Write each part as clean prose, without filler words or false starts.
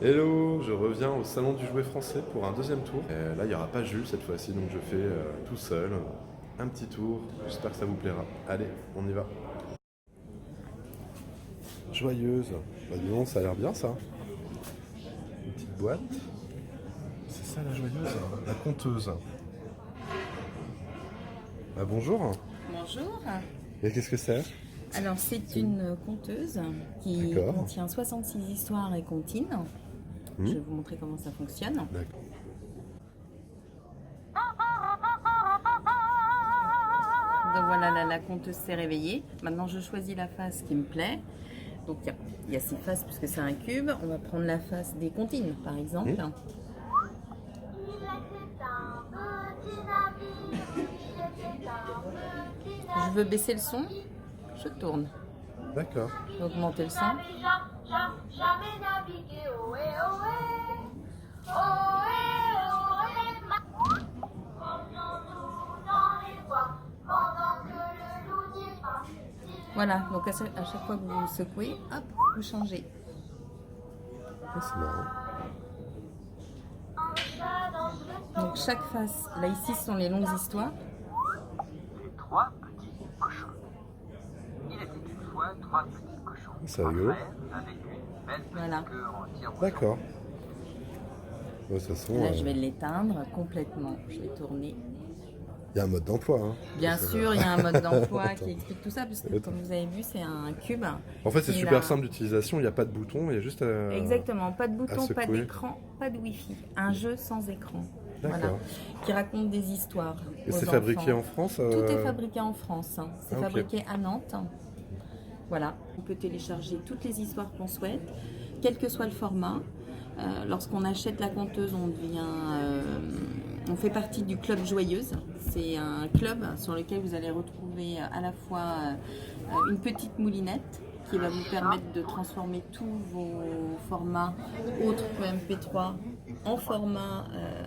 Hello, je reviens au salon du jouet français pour un deuxième tour. Là, il n'y aura pas Jules cette fois-ci, donc je fais tout seul un petit tour. J'espère que ça vous plaira. Allez, on y va. Joyeuse. Bah dis donc, ça a l'air bien ça. Une petite boîte. C'est ça la joyeuse, la conteuse. Ah bonjour. Bonjour. Et qu'est-ce que c'est? Alors, c'est une conteuse qui D'accord. contient 66 histoires et comptines. Je vais vous montrer comment ça fonctionne. D'accord. Donc voilà, la conteuse s'est réveillée. Maintenant, je choisis la face qui me plaît. Donc, il y a 6 faces puisque c'est un cube. On va prendre la face des comptines, par exemple. Je veux baisser le son, je tourne. D'accord. Augmenter le son. Voilà, donc à chaque fois que vous secouez, hop, vous changez. Ah, c'est marrant. Donc chaque face, là ici ce sont les longues histoires. Les 3 petits cochons. Il était une fois 3 petits cochons. C'est rigolo. Avec une belle Voilà. queue en tire. D'accord. De toute façon, Là je vais l'éteindre complètement, je vais tourner. il y a un mode d'emploi. Hein. Bien sûr, il y a un mode d'emploi qui Attends. explique tout ça, parce que Attends. comme vous avez vu, c'est un cube. En fait, c'est Il super a- simple d'utilisation, il n'y a pas de bouton, il y a juste à... Exactement, pas de bouton, pas secouer. d'écran, pas de wifi. Un jeu sans écran. D'accord. Voilà. Qui raconte des histoires. Et aux c'est fabriqué enfants. en France Tout est fabriqué en France. C'est Ah, ok. fabriqué à Nantes. Voilà. On peut télécharger toutes les histoires qu'on souhaite, quel que soit le format. Lorsqu'on achète la conteuse, on fait partie du club Joyeuse. C'est un club sur lequel vous allez retrouver à la fois une petite moulinette qui va vous permettre de transformer tous vos formats autres que MP3 en format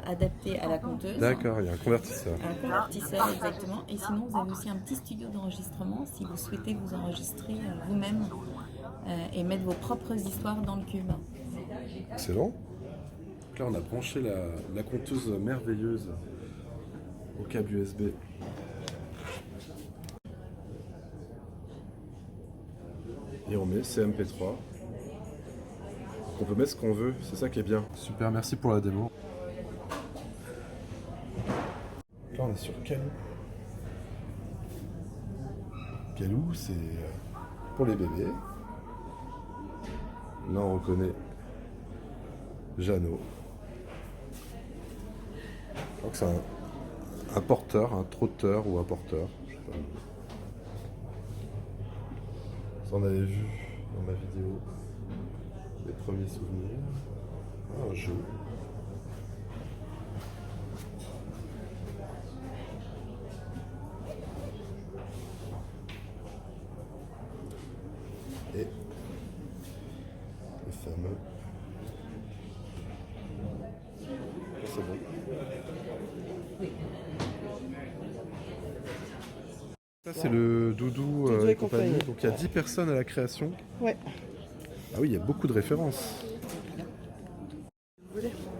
adapté à la conteuse. D'accord, il y a un convertisseur. Un convertisseur, exactement. Et sinon, vous avez aussi un petit studio d'enregistrement si vous souhaitez vous enregistrer vous-même et mettre vos propres histoires dans le cube. Excellent. Donc là, on a branché la conteuse merveilleuse au câble USB. Et on met CMP3. On peut mettre ce qu'on veut, c'est ça qui est bien. Super, merci pour la démo. Là, on est sur Calou. Calou, c'est pour les bébés. Là, on reconnaît Jeannot. Je crois que c'est un porteur, un trotteur ou un porteur. Je sais pas. Ça, on avait vu dans ma vidéo les premiers souvenirs. Ah, un jeu. Et le fameux. C'est bon. Ça, c'est le Doudou, Doudou et compagnie. compagnie. Donc il y a 10 personnes à la création. Ouais. Ah oui, il y a beaucoup de références.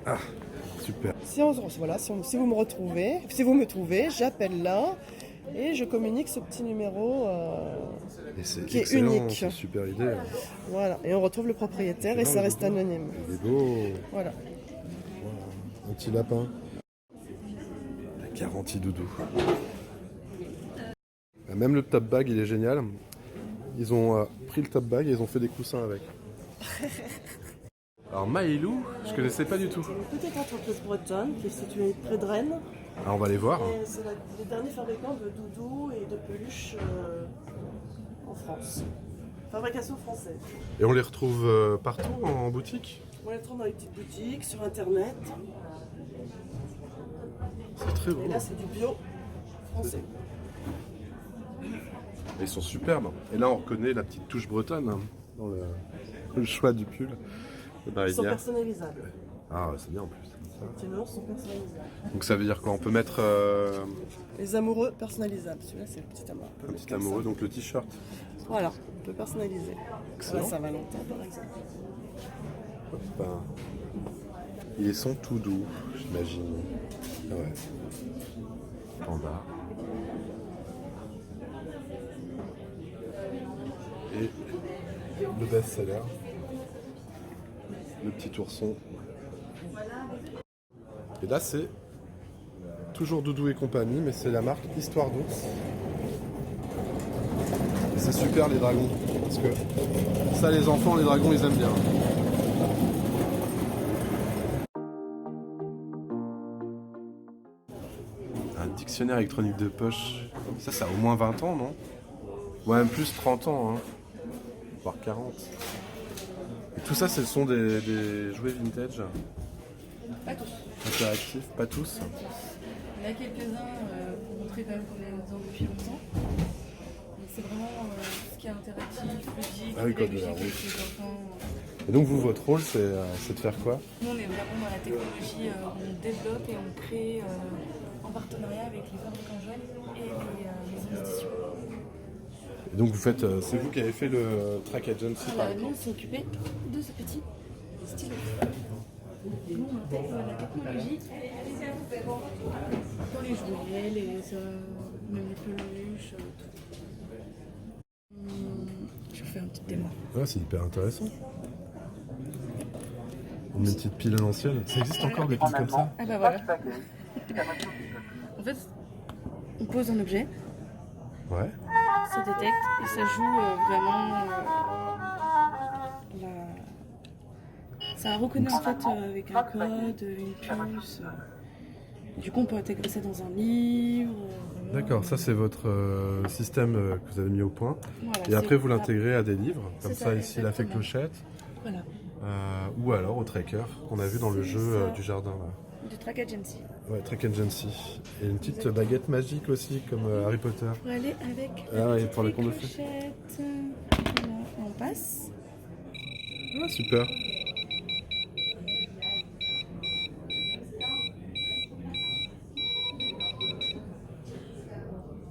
Ah, super. Si vous me retrouvez, si vous me trouvez, j'appelle là et je communique ce petit numéro. Et c'est Qui est excellent, unique. c'est une super idée. Voilà. Et on retrouve le propriétaire et Non, ça le reste Doudou. anonyme. Il est beau. Voilà. Un petit lapin. La garantie Doudou. Même le top bag, il est génial. Ils ont pris le top bag et ils ont fait des coussins avec. Alors Maëlou, je connaissais pas du tout. C'est une petite entreprise bretonne qui est située près de Rennes. Alors on va aller voir. Et c'est les derniers fabricants de doudous et de peluches en France. Fabrication française. Et on les retrouve partout en boutique. On les trouve dans les petites boutiques, sur internet. C'est très beau. Et là, c'est du bio français. Ils sont superbes. Et là on reconnaît la petite touche bretonne hein, dans le choix du pull. Ils sont Marinière. personnalisables. Ah c'est bien en plus. Les murs sont personnalisables. Donc ça veut dire quoi? On peut mettre Les amoureux personnalisables. Celui-là, c'est le petit amoureux. On peut un mettre petit comme amoureux, ça. donc le t-shirt. Voilà, on peut personnaliser. Excellent. La Saint-Valentin, par exemple. Hop. Ils sont tout doux, j'imagine. Ah ouais. Panda. Et le best-seller. Le petit ourson. Et là, c'est toujours Doudou et compagnie, mais c'est la marque Histoire d'ours. Et c'est super les dragons, parce que ça, les enfants, les dragons, ils aiment bien. Un dictionnaire électronique de poche, ça a au moins 20 ans, non? Ouais, même plus 30 ans, hein. Voire 40. Et tout ça, ce sont des jouets vintage. Pas tous. Interactifs, pas tous. Il y en a quelques-uns pour montrer quand même qu'on est dedans depuis longtemps. Mais c'est vraiment ce qui est interactif, ludique, Ah oui, Code de la pédagogique avec route. les enfants. Et donc vous, votre rôle, c'est de faire quoi? Nous, on est vraiment dans la technologie, on développe et on crée en partenariat avec les fabricants jeunes et les maisons d'édition. Et donc vous faites, c'est vous qui avez fait le Track Agency par Nous, exemple? on s'est occupé de ce petit stylo. Nous, on intègre la technologie dans les jouets, même les peluches, tout. Je fais un petit démo. Ouais, c'est hyper intéressant. Une petite pile à l'ancienne. Ça existe encore des piles comme ça? Ah bah voilà. En fait, on pose un objet, Ouais. ça détecte et ça joue vraiment ça reconnaît en fait avec un code, une puce. Du coup, on peut intégrer ça dans un livre. Vraiment. D'accord, ça c'est votre système que vous avez mis au point. Voilà, Et après c'est- vous l'intégrez à des livres, comme C'est ça ça, ici la fée exactement. clochette, Voilà, ou alors au tracker qu'on a vu dans le C'est jeu ça. du jardin là. du Track Agency. Ouais, Track Agency. Et une petite baguette magique aussi, comme Harry Potter. Pour aller avec Ah ouais, pour les les contes de fées. clochettes. Voilà, on passe. Ah, super.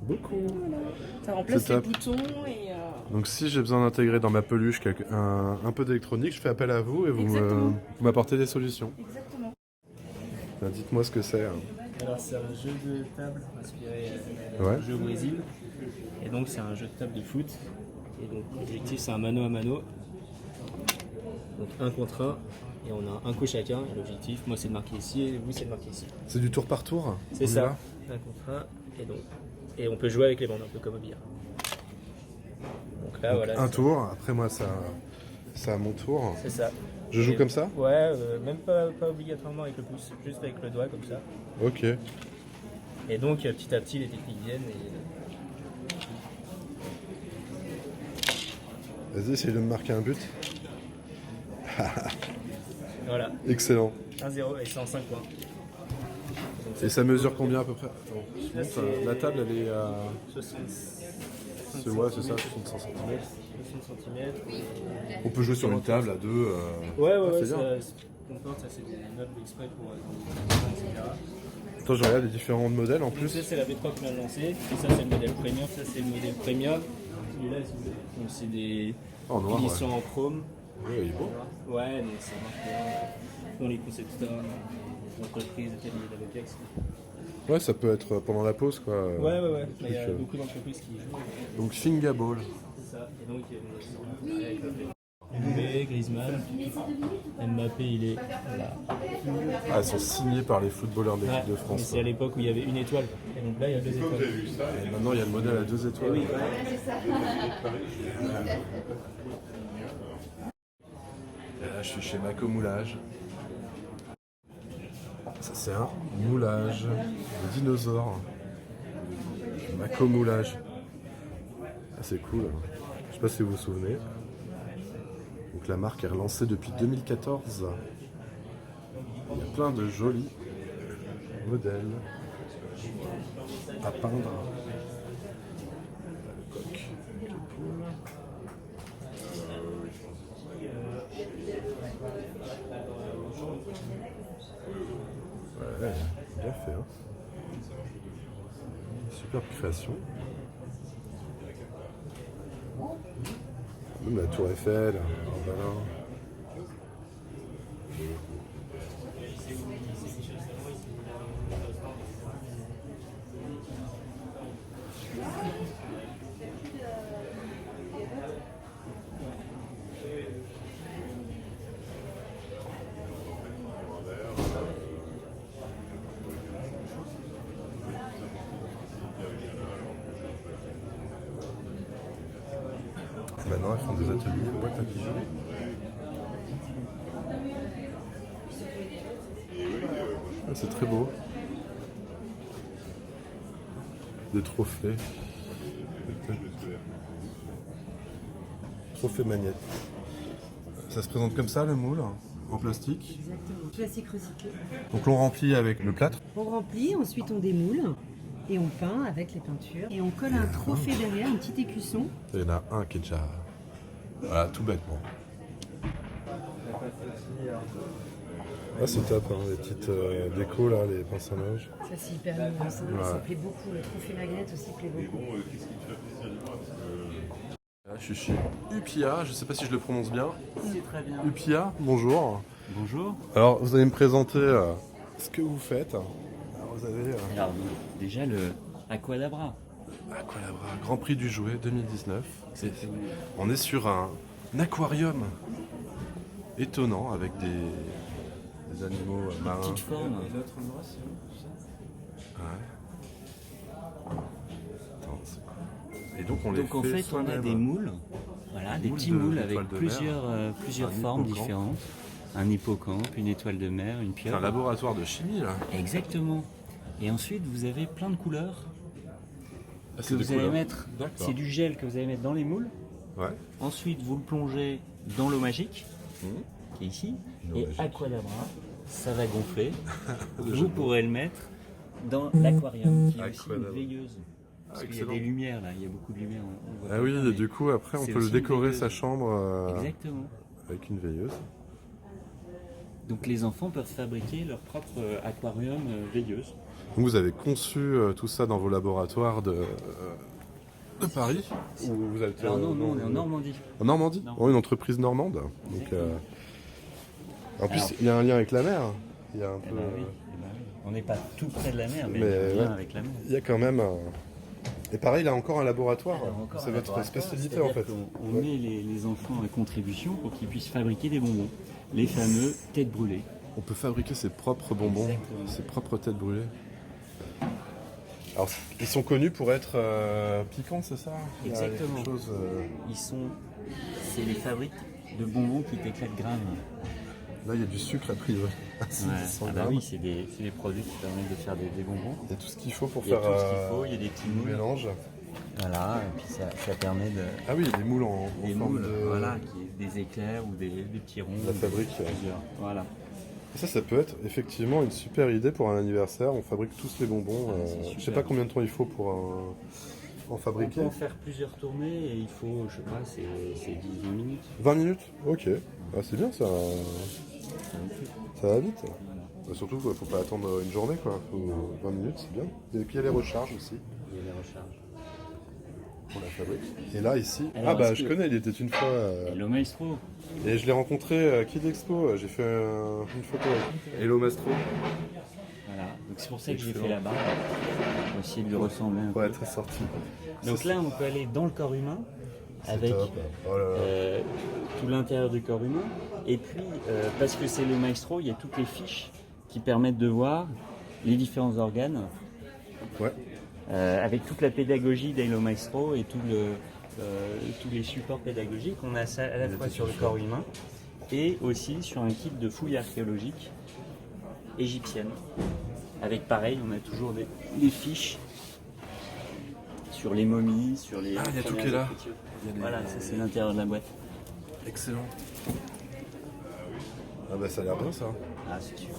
Beaucoup. Ça remplace C'est les top. boutons et... Donc si j'ai besoin d'intégrer dans ma peluche un peu d'électronique, je fais appel à vous et Exactement. vous m'apportez des solutions. Exactement. Ben, dites-moi ce que c'est. Hein. Alors c'est un jeu de table inspiré Ouais. d'un jeu au Brésil. Et donc c'est un jeu de table de foot. Et donc l'objectif c'est un mano à mano. Donc un contre un. Et on a un coup chacun. Et l'objectif, moi c'est de marquer ici et vous c'est de marquer ici. C'est du tour par tour? C'est On y ça. va Un contre un. Et on peut jouer avec les bandes, un peu comme au billard. Donc là Donc, voilà. un c'est- tour, après moi ça à mon tour. C'est ça. Je joue Et- comme ça? Ouais, même pas obligatoirement avec le pouce, juste avec le doigt comme ça. Ok. Et donc petit à petit les techniques viennent et Vas-y, essaye de me marquer un but. voilà, Excellent. 1-0 et c'est en 5 points. Donc, Et ça mesure combien à peu près? Attends, je Là, monte, c'est- la table elle est à... 60 Ouais, c'est ça, 65 cm. 60 cm. On peut jouer sur une table à deux. Ouais, c'est ça bien. comporte, ça c'est des notes exprès pour etc. Attends, je regarde les différents modèles en Donc plus. ça c'est la V3 qu'on a lancée, et ça c'est le modèle premium, ça c'est le modèle premium. Celui-là, donc c'est des En noir, ils ouais. sont en chrome. Oui, il est beau. Ouais, donc ça marche bien. Dans les concept stores, les entreprises, ateliers d'Avopex. Ouais, ça peut être pendant la pause quoi. Ouais. des Il y a trucs, beaucoup d'entreprises qui jouent. Donc Fingaball. C'est ça. Et donc, Mbappé, Griezmann, Mbappé, il est là. Ah, elles sont signées par les footballeurs de l'équipe de mais France. c'est à l'époque où il y avait une étoile. Et donc là, il y a 2 étoiles. Et maintenant, il y a le modèle à 2 étoiles. Oui, Et là, je suis chez Maco Moulage. Ça, c'est un moulage de dinosaure. Maco Moulage. Ah, c'est cool. Je sais pas si vous vous souvenez. Donc la marque est relancée depuis 2014. Il y a plein de jolis modèles à peindre. Le coq, les poules. Ouais, bien fait. Hein. Superbe création. Même la tour Eiffel, en Berlin. font des ateliers, boîte à bijoux. Ah, c'est très beau. Des trophées. Trophée magnète. Ça se présente comme ça le moule, en plastique. Exactement. Classique recyclé. Donc on remplit avec le plâtre. On remplit, ensuite on démoule et on peint avec les peintures. Et on colle un trophée derrière, un petit écusson. Il y en a un qui est déjà... Voilà, tout bêtement. Ah, c'est top, hein, les petites décos là, les pinces à linge. Ça c'est hyper mignon, ça. Ouais. Ça plaît beaucoup. Le trophée magnète aussi plaît beaucoup. Là, je suis chez Upia, je sais pas si je le prononce bien. C'est très bien. Upia, bonjour. Bonjour. Alors, vous allez me présenter ce que vous faites. Alors, vous avez Alors, déjà le Aquadabra. Aquadabra, Grand Prix du jouet 2019. On est sur un aquarium étonnant avec des animaux marins. Petite forme. Ouais. Attends, c'est quoi? Et donc on les Donc en fait fait, on a soi-même. des moules. Voilà, des Moules petits de- moules d'étoiles avec de plusieurs Un formes hippocampe. différentes. Un hippocampe, une étoile de mer, une C'est un pieuvre. laboratoire de chimie là. Exactement. Et ensuite, vous avez plein de couleurs Ah, que des vous allez couleurs. mettre. D'accord. C'est du gel que vous allez mettre dans les moules. Ouais. Ensuite, vous le plongez dans l'eau magique, qui est ici. L'eau Et magique. Aquadabra, ça va gonfler. Le jeu Vous de mots. pourrez le mettre dans l'aquarium, qui est aussi une Aquadabra. veilleuse. Parce qu'il y a excellent. des lumières là, il y a beaucoup de lumières. on voit Ah pas oui, bien, et mais du coup après on c'est peut le aussi une décorer veilleuse. sa chambre Exactement. avec une veilleuse. Donc les enfants peuvent fabriquer leur propre aquarium veilleuse. Donc vous avez conçu tout ça dans vos laboratoires de Paris ou vous êtes, Alors non, non, on est en Normandie. En Normandie. Non. Oh, une entreprise normande. Donc, Exactement. en plus, Alors- il y a un lien avec la mer. Il y a un Eh peu, ben oui, eh ben oui. On n'est pas tout près de la mer, mais, Mais il y a un lien ouais. avec la mer. il y a quand même un... Et pareil, il a encore un laboratoire. Alors, encore C'est un votre laboratoire, spécialité en c'est-à-dire fait. qu'on met les enfants à contribution pour qu'ils puissent fabriquer des bonbons. Les fameux têtes brûlées. On peut fabriquer ses propres bonbons, Exactement. ses propres têtes brûlées. Alors, ils sont connus pour être piquants, c'est ça? Il y a Exactement. quelque chose, C'est les fabriques de bonbons qui t'éclatent grave. Là, il y a du sucre a priori. C'est Ouais. 100 Ah bah grammes. oui, c'est des produits qui permettent de faire des bonbons. Il y a tout ce qu'il faut pour Il y a faire tout ce qu'il faut, il y a des petits le moules. mélange. Voilà, et puis ça permet de. Ah oui, il y a des moules en Des forme moules, de... voilà, des éclairs ou des petits ronds. La fabrique, Plusieurs. Voilà. Ça peut être effectivement une super idée pour un anniversaire. On fabrique tous les bonbons. c'est Je sais super. pas combien de temps il faut pour en On fabriquer. peut en faire plusieurs tournées et il faut, je sais pas, c'est 10-20 minutes. 20 minutes. Ok. Ah, c'est bien ça. Ça va vite. Bah, surtout, quoi, faut pas attendre une journée. Quoi. Faut 20 minutes, c'est bien. Et puis il y a les recharges aussi Il y a les recharges. pour la fabrique. Et là, ici. Alors, ah bah, est-ce je que- connais, il était une fois. Hello Maestro. Et je l'ai rencontré à Kid Expo. J'ai fait une photo avec lui. Hello Mastro. Voilà, donc c'est pour ça que j'ai Excellent. fait la barre. Pour essayer de lui ressembler un Ouais, peu. très sorti. Donc là, on peut aller dans le corps humain avec top. Oh là là. tout l'intérieur du corps humain. Et puis, parce que c'est le maestro, il y a toutes les fiches qui permettent de voir les différents organes Ouais. avec toute la pédagogie d'Hello Maestro et tous les supports pédagogiques. On a ça à la fois sur le corps humain et aussi sur un kit de fouilles archéologiques égyptiennes. Avec pareil, on a toujours des fiches sur les momies, sur les. Ah, il y a tout premières qui est là. écritures. Il y a les- Voilà, ça c'est l'intérieur de la boîte. Excellent. Ah bah ça a l'air bien ça. Ah, c'est super.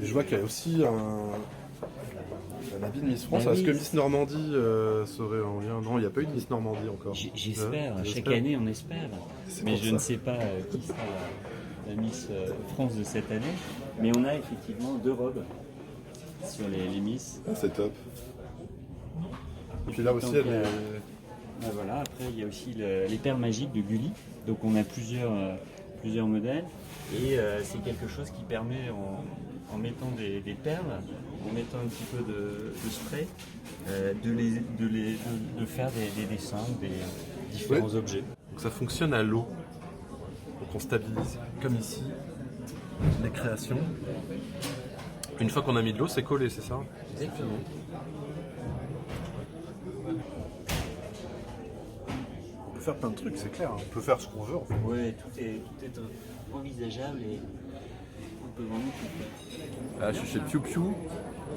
Et je vois qu'il y a aussi un habit de Miss France. Bah Est-ce oui. que Miss Normandie serait en lien? Non, il n'y a pas eu de Miss Normandie encore. J'espère, Ouais, chaque j'espère. année on espère. C'est Mais pour je ça. ne sais pas qui sera la Miss France de cette année. Mais on a effectivement 2 robes sur les Miss. Ah, c'est top. Et puis là aussi, il y a Donc, des... ben voilà, après il y a aussi les perles magiques de Gulli. Donc on a plusieurs modèles. Et c'est quelque chose qui permet, en mettant des perles, en mettant un petit peu de spray, de faire des dessins, des différents Ouais. objets. Donc ça fonctionne à l'eau. Donc on stabilise, comme ici, les créations. Une fois qu'on a mis de l'eau, c'est collé, c'est ça? Exactement. On peut faire plein de trucs, c'est clair. On peut faire ce qu'on veut en fait. Oui, tout est envisageable et on peut vraiment tout faire. Ah, je suis chez Piu Piu,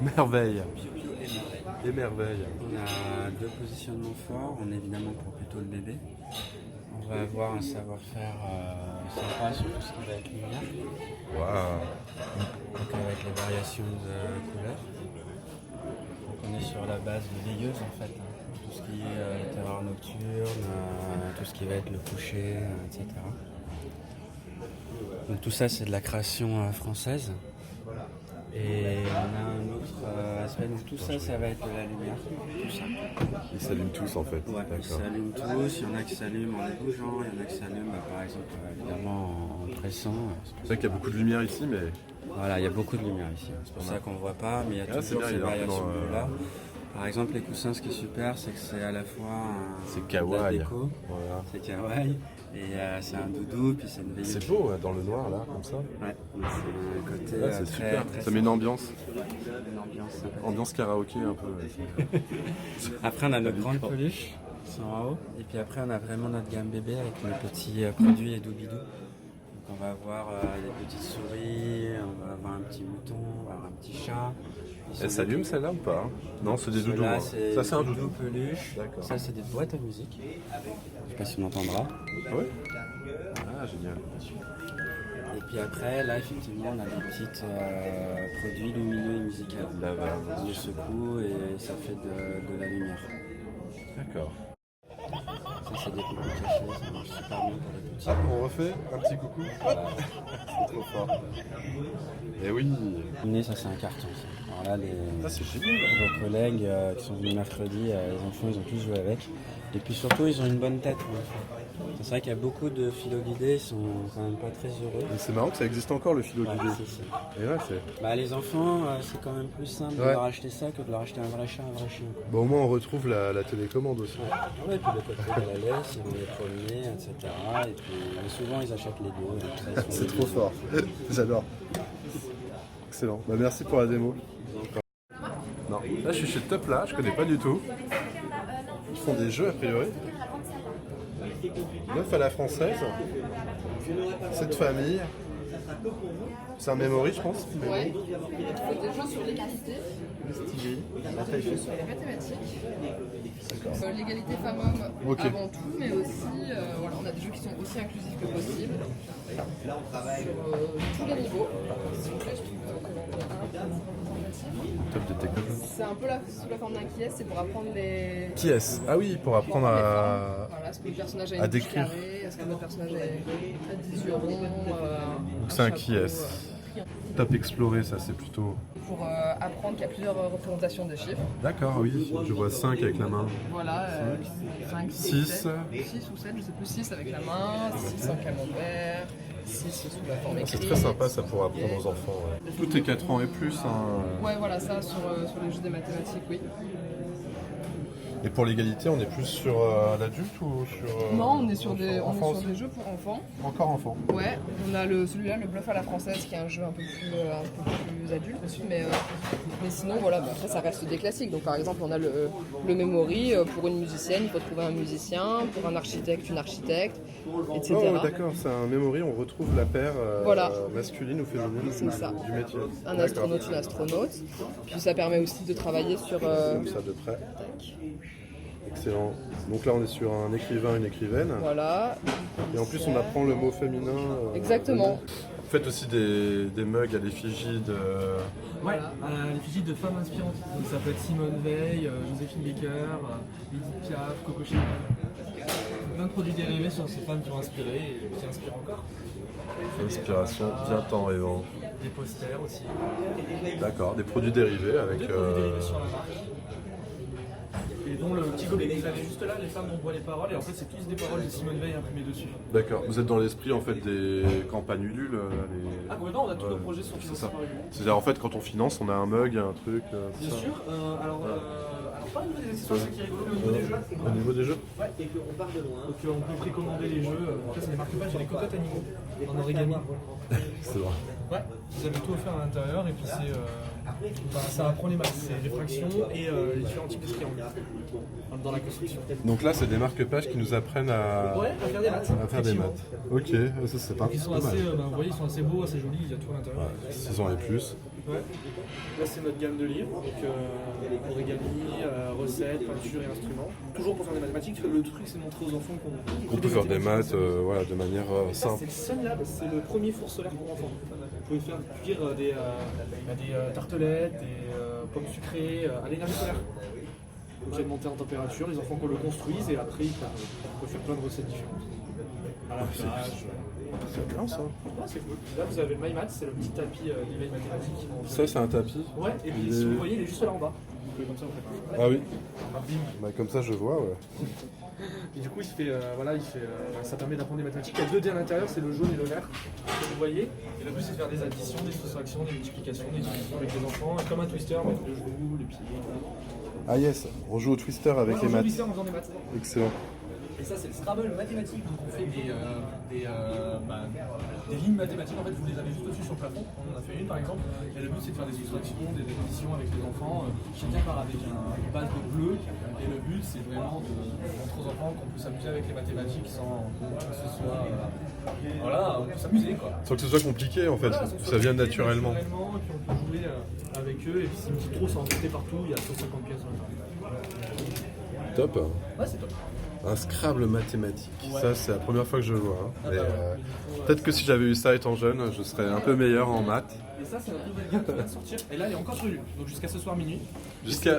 merveille. Et merveille. On a 2 positionnements forts. On est évidemment pour plutôt le bébé. On va avoir un savoir-faire sympa sur tout ce qui va être lumière. Waouh. Donc avec les variations de couleurs. Donc on est sur la base de veilleuse en fait. Tout ce qui est terreur nocturne, tout ce qui va être le coucher, etc. Donc tout ça c'est de la création française. Et on a un autre aspect, donc tout ça, ça va être de la lumière, tout ça. Ils s'allument tous en fait. Ouais, ils s'allument tous, il y en a qui s'allument en les bougeant, il y en a qui s'allument par exemple évidemment en pressant. C'est vrai qu'il y a beaucoup de lumière ici, mais... Voilà, il y a beaucoup de lumière ici, c'est pour ça qu'on ne voit pas, mais il y a toujours ces variations là. Par exemple, les coussins, ce qui est super, c'est que c'est à la fois c'est kawaii. Déco, voilà. C'est kawaii, et c'est un doudou, puis c'est une veilleuse. C'est beau dans le noir là, comme ça. Ouais, c'est un côté c'est très, super, très ça met une ambiance. Une ambiance sympathique. Ambiance karaoké un peu. Après on a notre grande peluche, qui sont en haut, et puis après on a vraiment notre gamme bébé avec nos petits produits et doubidou. Donc on va avoir des petites souris, on va avoir un petit mouton, on va avoir un petit chat. Elle s'allume celle-là ou pas? Non, c'est des doudous. Là, ça c'est un doudou. Peluche. D'accord. Ça c'est des boîtes à musique. Je sais pas si on entendra. Ah ouais? Ah génial. Et puis après, là effectivement on a des petits produits lumineux et musicaux. On les secoue et ça fait de la lumière. D'accord. Ça c'est des coucous cachés, ça marche super bien pour les petits. Ah, on refait un petit coucou. C'est trop fort. Et oui. Ça c'est un carton. Alors là, c'est génial. vos collègues qui sont venus mercredi, les enfants ils ont tous joué avec. Et puis surtout ils ont une bonne tête. C'est vrai qu'il y a beaucoup de philo-guidés, ils sont quand même pas très heureux. C'est marrant que ça existe encore le philo-guidé. Ouais, et ouais, c'est... Bah, les enfants, c'est quand même plus simple de leur acheter ça que de leur acheter un vrai chat, un vrai chien. Bon, au moins on retrouve la télécommande aussi. Ouais, et puis le côté de la laisse, ils vont les promener, etc. Et puis souvent ils achètent les deux. C'est trop fort. J'adore. Excellent. Bah, merci pour la démo. Non, là je suis chez Top là, je connais pas du tout. Ils font des jeux a priori. 9 à la française. Cette famille. C'est un memory je pense. Ouais. Il faut des jeux sur l'égalité. Stylé. La taille fait sur les mathématiques. L'égalité femmes-hommes avant tout, mais aussi voilà, on a des jeux qui sont aussi inclusifs que possible. Là on travaille sur tous les niveaux. S'il vous plaît, je trouve Top de techno. c'est un peu sous la forme d'un qui est, c'est pour apprendre les. Qui est-ce? Ah oui, pour apprendre à. Voilà, est-ce que le personnage a une bouche décrire. carrée, est-ce que le personnage a des yeux ronds. Donc c'est un qui est. Top explorer, ça c'est plutôt. Pour apprendre qu'il y a plusieurs représentations de chiffres. D'accord, oui, je vois 5 avec la main. Voilà, 5, 6. 6 ou 7, je sais plus, 6 avec la main, 6 en camembert, 6 sous la forme écrite. C'est très sympa ça pour apprendre aux enfants. Ouais. Tout est 4 ans et plus. Hein. Ouais, voilà, ça sur les jeux des mathématiques, oui. Et pour l'égalité, on est plus sur l'adulte ou sur. Non, on est sur des jeux pour enfants. Encore enfants. Ouais, on a celui-là, le bluff à la française, qui est un jeu un peu plus adulte aussi, mais sinon, voilà, bah, après ça reste des classiques. Donc par exemple, on a le memory, pour une musicienne, il faut trouver un musicien, pour un architecte, une architecte, etc. Oh, d'accord, c'est un memory, on retrouve la paire masculine ou féminine du métier. Un astronaute, une astronaute. Puis ça permet aussi de travailler sur. Comme ça de près. Excellent. Donc là, on est sur un écrivain, une écrivaine. Voilà. Et en plus, on apprend le mot féminin. Exactement. Vous faites aussi des mugs à l'effigie de... Ouais, à l'effigie de femmes inspirantes. Donc ça peut être Simone Veil, Joséphine Baker, Edith Piaf, Coco Chanel. Plein de produits dérivés sur ces femmes qui ont inspiré et qui inspirent encore. Inspiration, bien temps rêvant. Des posters aussi. D'accord, des produits dérivés avec... Des produits dérivés sur la marque. Et dont le petit gobelet que vous avez juste là, les femmes on voit les paroles, et en fait c'est tous des paroles de Simone Veil imprimées dessus. D'accord, vous êtes dans l'esprit en fait des campagnes Ulule Ah non, on a tous nos projets sur ça. C'est-à-dire en fait quand on finance, on a un mug, un truc... Bien sûr, alors pas au niveau des accessoires, c'est qui est rigolo, au niveau des jeux. Au niveau des jeux? Ouais, et qu'on part de loin. Donc on peut précommander les jeux, en fait c'est des marque-pages, j'ai des cocottes animaux en origami. C'est vrai. Ouais, vous avez tout offert à l'intérieur, et puis c'est Ça apprend les maths, c'est les fractions et les différents types de triangles dans la construction. Donc là, c'est des marque-pages qui nous apprennent à faire des maths. À faire des maths. Ok, ça c'est pas Ils sont mal. assez, vous voyez, ils sont assez beaux, assez jolis, il y a tout à l'intérieur. 6 ans et plus. Ouais. Là, c'est notre gamme de livres, donc origami, recettes, peinture et instruments. Toujours pour faire des mathématiques, le truc c'est de montrer aux enfants On peut faire des maths voilà, de manière ça, simple. c'est le Sunlab, c'est le premier four solaire pour enfants. Vous pouvez faire cuire des tartelettes, des pommes sucrées à l'énergie solaire. Donc il y a une montée en température, les enfants qu'on le construisent et après ils peuvent faire plein de recettes différentes. À la plage. C'est bien ça. Ouais, c'est cool. Là vous avez le MyMath, c'est le petit tapis d'éveil mathématique. Ça c'est un tapis. Ouais, et puis si vous voyez, il est juste là en bas. Vous pouvez comme ça vous faites un... Ah oui. Bim. Bah, comme ça je vois, ouais. Et du coup, ça permet d'apprendre des mathématiques. Il y a 2 dés à l'intérieur, c'est le jaune et le vert, comme vous voyez. Et le but, c'est de faire des additions, des soustractions, des multiplications, des divisions avec les enfants, comme un twister avec le genou, les pieds. Ah yes, on joue au twister avec les maths. Twister en faisant des maths. Excellent. Et ça, c'est le Scrabble mathématique. Donc, on fait des lignes mathématiques. En fait, vous les avez juste au-dessus sur le plafond. On en a fait une, par exemple. Et le but, c'est de faire des soustractions, des additions avec les enfants. Chacun part avec une base de bleu. Et le but, c'est vraiment de montrer aux enfants qu'on peut s'amuser avec les mathématiques sans que ce soit. Voilà, on peut s'amuser, quoi. Sans que ce soit compliqué, en fait. Voilà, ça vient naturellement. Et puis on peut jouer avec eux. Et puis, c'est une petite trousse en jeter partout. Il y a 150 pièces sur le Top. Ouais, c'est top. Un Scrabble mathématique, Ouais. ça c'est la première fois que je le vois. Hein. Peut-être que si j'avais eu ça étant jeune, je serais un peu meilleur en maths. Et ça, c'est notre nouvelle gamme qui vient de sortir. Et là, elle est encore sur Ulule. Donc jusqu'à ce soir minuit.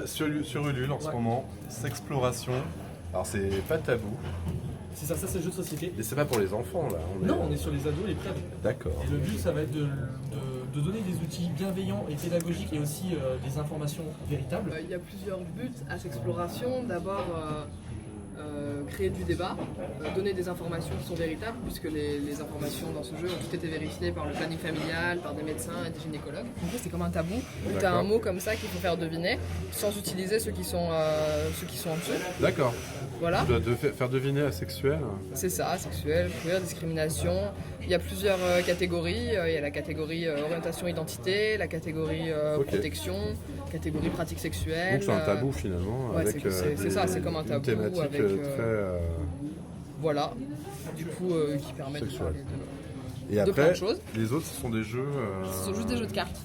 Sur Ulule en ce moment, Sexploration. Alors c'est pas tabou. C'est ça, c'est le jeu de société. Mais c'est pas pour les enfants là. On est sur les ados et les pré-ados. D'accord. Et le but, ça va être de donner des outils bienveillants et pédagogiques et aussi des informations véritables. Il y a plusieurs buts à cette exploration. D'abord, créer du débat, donner des informations qui sont véritables, puisque les informations dans ce jeu ont toutes été vérifiées par le planning familial, par des médecins et des gynécologues. En fait, c'est comme un tabou, où tu as un mot comme ça qu'il faut faire deviner, sans utiliser ceux qui sont en dessous. D'accord. Voilà. Tu dois faire deviner asexuel. C'est ça, sexuel, queer, discrimination. Il y a plusieurs catégories. Il y a la catégorie orientation-identité, la catégorie protection, catégorie pratique sexuelle. Donc c'est un tabou finalement. Ouais, avec c'est ça, c'est comme un tabou thématique avec très voilà, du coup qui permet sexuel. de parler de Et plein après, de choses. les autres ce sont des jeux. Ce sont juste des jeux de cartes.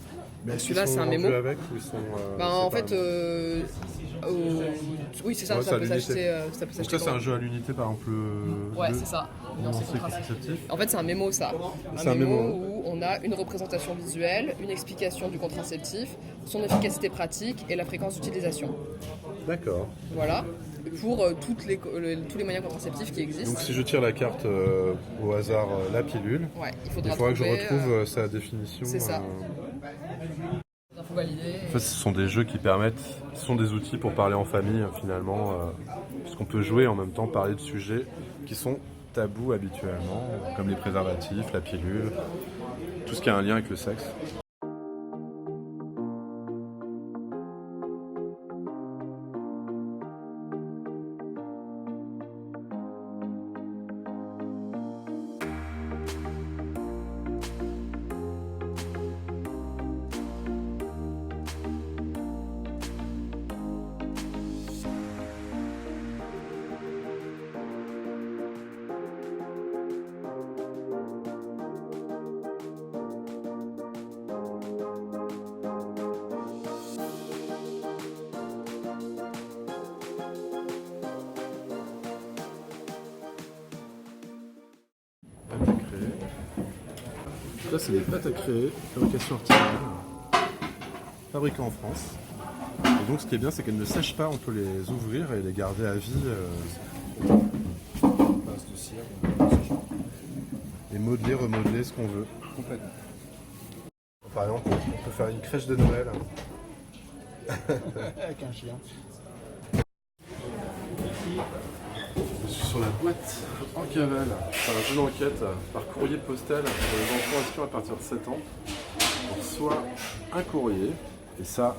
Mais celui-là c'est un mémo. avec ou ils sont, en fait, oui c'est ça, ouais, ça peut l'unité. s'acheter. Donc ça c'est un jeu à l'unité par exemple. Ouais c'est ça. En fait c'est un mémo ça. C'est un mémo où on a une représentation visuelle, une explication du contraceptif, son efficacité pratique et la fréquence d'utilisation. D'accord. Voilà. Pour tous les moyens contraceptifs qui existent. Donc si je tire la carte au hasard, la pilule, ouais, il faudra que je retrouve sa définition. C'est ça. Info validée. En fait, ce sont des jeux qui permettent, ce sont des outils pour parler en famille finalement, puisqu'on peut jouer et en même temps parler de sujets qui sont tabous habituellement, comme les préservatifs, la pilule, tout ce qui a un lien avec le sexe. Là, c'est des pâtes à créer, fabrication artisanale, fabriquées en France. Et donc, ce qui est bien, c'est qu'elles ne sèchent pas, on peut les ouvrir et les garder à vie. Et modeler, remodeler ce qu'on veut. Complètement. Par exemple, on peut faire une crèche de Noël. Avec un chien. Je suis sur la boîte en cavale. C'est un jeu d'enquête par courrier postal pour les enfants inscrits à partir de 7 ans. On reçoit un courrier. Et ça,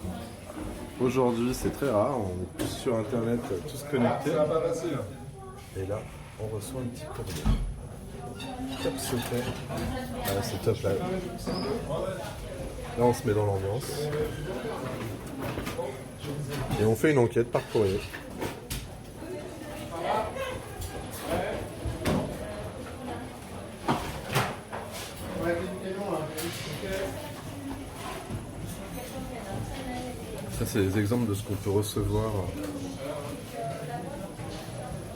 aujourd'hui, c'est très rare. On est tous sur Internet, tous connectés. Et là, on reçoit un petit courrier. top secret. Ah, c'est top là. Là, on se met dans l'ambiance. Et on fait une enquête par courrier. Ça, c'est des exemples de ce qu'on peut recevoir.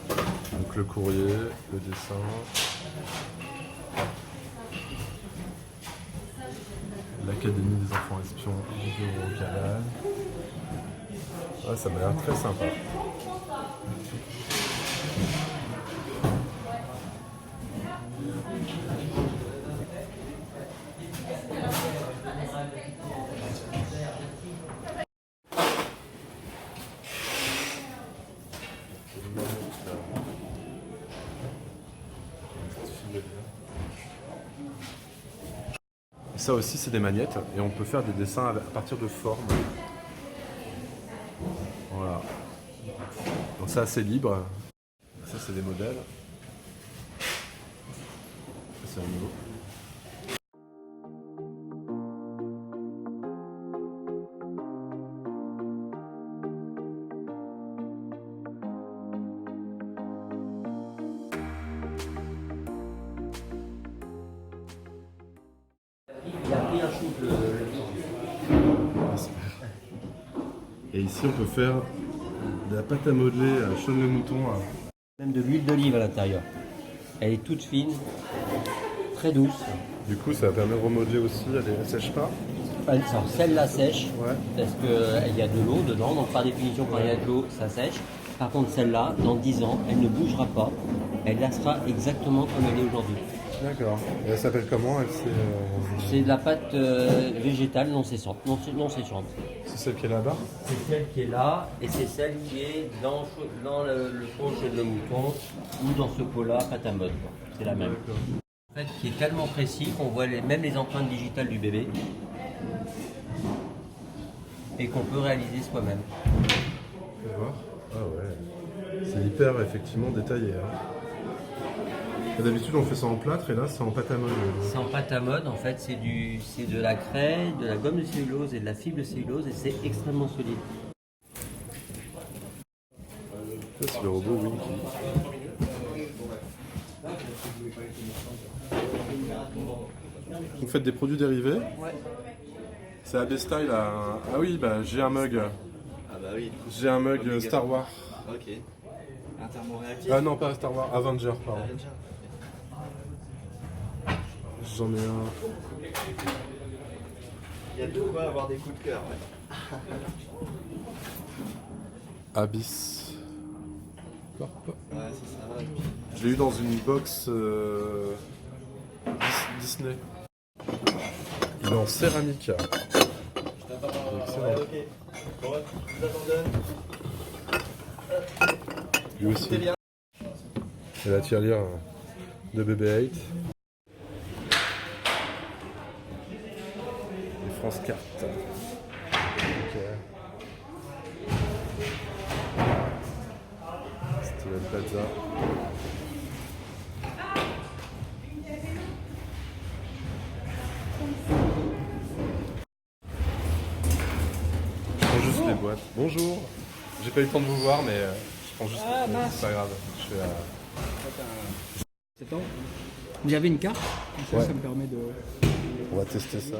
Donc le courrier, le dessin. L'Académie des enfants espions du canal. Ouais, ça m'a l'air très sympa. Ça aussi, c'est des magnettes et on peut faire des dessins à partir de formes. Voilà. Donc ça, c'est libre. Ça, c'est des modèles. Ça, c'est un nouveau. Et ici, on peut faire de la pâte à modeler à chaîne le mouton. Même de l'huile d'olive à l'intérieur. Elle est toute fine, très douce. Du coup, ça permet de remodeler aussi, elle ne sèche pas. Alors, celle-là sèche, ouais. Parce qu'il y a de l'eau dedans, donc par définition, quand il y a de l'eau, ça sèche. Par contre, celle-là, dans 10 ans, elle ne bougera pas. Elle restera exactement comme elle est aujourd'hui. D'accord. Et elle s'appelle comment? C'est de la pâte végétale non séchante. C'est celle qui est là-bas? C'est celle qui est là, et c'est celle qui est dans le pot chez le mouton, ou dans ce pot-là, pâte à mode. C'est la même. En fait, qui est tellement précis qu'on voit même les empreintes digitales du bébé, et qu'on peut réaliser soi-même. Tu voir? Ah ouais. C'est hyper effectivement détaillé. Hein. D'habitude, on fait ça en plâtre et là, c'est en pâte à mode. C'est en pâte à mode, en fait, c'est de la craie, de la gomme de cellulose et de la fibre de cellulose et c'est extrêmement solide. Ça, c'est le robot Winky. Vous faites des produits dérivés? Ouais. C'est AB Style. Ah oui, bah, j'ai un mug. Ah bah oui. J'ai un mug Star Wars. Ok. Un thermoréactif? Ah non, pas Star Wars, Avenger, pardon. J'en ai un. Il y a de quoi avoir des coups de cœur, ouais. Abyss. Corp. Ouais, c'est ça. Je l'ai eu dans une box Disney. Il est en céramique. Excellent. Ok. Bon, je vous abandonne. Lui aussi. Et la tirelire de BB-8. Et France 4. Ok. Steven Plaza. Je prends juste les boîtes. Bonjour. J'ai pas eu le temps de vous voir, mais je prends juste. C'est pas grave. Je fais. Vous avez une carte, comme ça, ouais. Ça me permet de... On va tester ça.